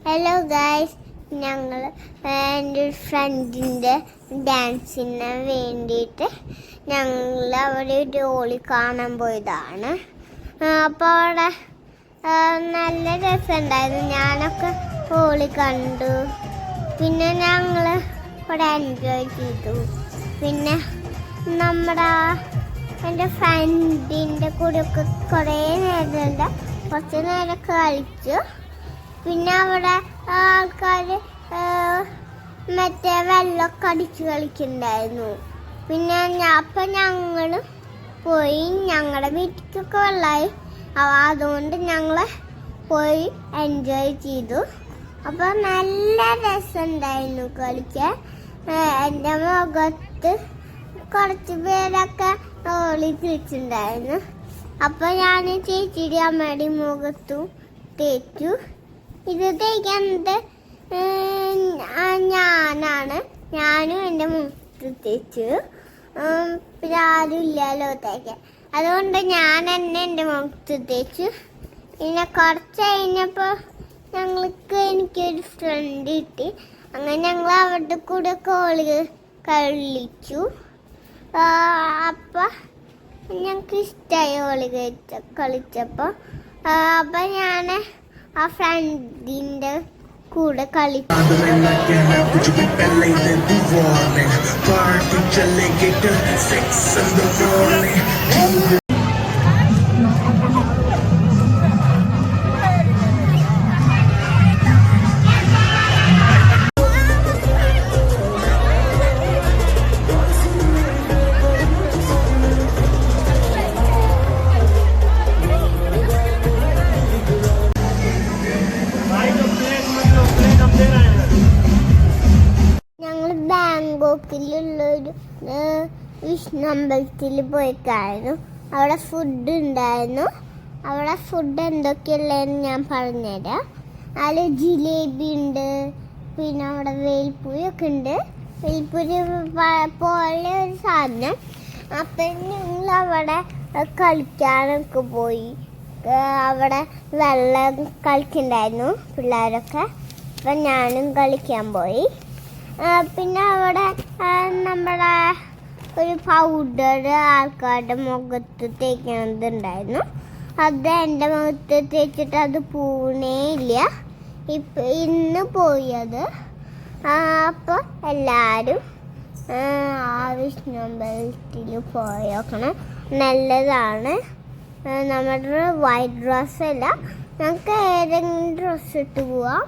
Hello guys, ഞങ്ങൾ എൻ്റെ ഒരു ഫ്രണ്ടിൻ്റെ ഡാൻസിന് വേണ്ടിയിട്ട് ഞങ്ങൾ അവിടെ ഒരു ഹോളി കാണാൻ പോയതാണ്. അപ്പോൾ അവിടെ നല്ല രസമുണ്ടായിരുന്നു. ഞാനൊക്കെ ഹോളി കണ്ടു. പിന്നെ ഞങ്ങൾ ഇവിടെ എൻജോയ് ചെയ്തു. പിന്നെ എൻ്റെ ഫ്രണ്ടിൻ്റെ കൂടെയൊക്കെ കുറേ നേരമുണ്ട്, കുറച്ച് നേരമൊക്കെ കളിച്ചു. പിന്നെ അവിടെ ആൾക്കാർ മറ്റേ വെള്ളമൊക്കെ അടിച്ച് കളിക്കുന്നുണ്ടായിരുന്നു. പിന്നെ അപ്പം ഞങ്ങൾ പോയി, ഞങ്ങളുടെ വീട്ടിലേക്കൊക്കെ വെള്ളമായി. അതുകൊണ്ട് ഞങ്ങൾ പോയി എൻജോയ് ചെയ്തു. അപ്പോൾ നല്ല രസമുണ്ടായിരുന്നു കളിക്കാൻ. എൻ്റെ മുഖത്ത് കുറച്ച് പേരൊക്കെ ഹോളി കളിച്ചിട്ടുണ്ടായിരുന്നു. അപ്പോൾ ഞാൻ ചേച്ചിയുടെ അമ്മയുടെ മുഖത്തും തേച്ചു. ഇത് തേക്കുന്നത് ഞാനും എൻ്റെ മുഖത്ത് തേച്ചു. പിന്നെ ആരും ഇല്ലല്ലോ തേക്കാൻ, അതുകൊണ്ട് ഞാൻ തന്നെ എൻ്റെ മുഖത്ത് തേച്ചു. പിന്നെ കുറച്ച് കഴിഞ്ഞപ്പോൾ എനിക്കൊരു ഫ്രണ്ട് കിട്ടി. അങ്ങനെ ഞങ്ങൾ അവരുടെ കൂടെ ഹോളി കളിച്ചു. അപ്പം ഞങ്ങൾക്ക് ഇഷ്ടമായി ഹോളി കളിച്ചപ്പോൾ. അപ്പം ഞാൻ ആ ഫ്രണ്ടിൻ്റെ കൂടെ കളിച്ചു. ബാങ്കോക്കിലുള്ളൊരു വിഷ്ണു അമ്പലത്തിൽ പോയിട്ടായിരുന്നു. അവിടെ ഫുഡ് ഉണ്ടായിരുന്നു. അവിടെ ഫുഡ് എന്തൊക്കെയുള്ളതെന്ന് ഞാൻ പറഞ്ഞുതരാം. അതിൽ ജിലേബി ഉണ്ട്, പിന്നെ അവിടെ വേൽപ്പൂരിയൊക്കെ ഉണ്ട്. വേൽപ്പൂരി പോലെ ഒരു സാധനം. അപ്പം ഞങ്ങൾ അവിടെ കളിക്കാനൊക്കെ പോയി. അവിടെ വെള്ളം കളിക്കുന്നുണ്ടായിരുന്നു പിള്ളേരൊക്കെ. അപ്പം ഞാനും കളിക്കാൻ പോയി. പിന്നെ അവിടെ നമ്മുടെ ഒരു പൗഡർ ആൾക്കാരുടെ മുഖത്ത് തേക്കണതുണ്ടായിരുന്നു. അത് എൻ്റെ മുഖത്ത് തേച്ചിട്ട് അത് പൂണേ ഇല്ല. ഇന്ന് പോയത്. അപ്പോൾ എല്ലാവരും ആ വിഷ്ണു അമ്പലത്തിൽ പോയി നോക്കണം, നല്ലതാണ്. നമ്മുടെ വൈറ്റ് ഡ്രസ്സല്ല, നമുക്ക് ഏതെങ്കിലും ഡ്രസ്സ് ഇട്ട് പോവാം.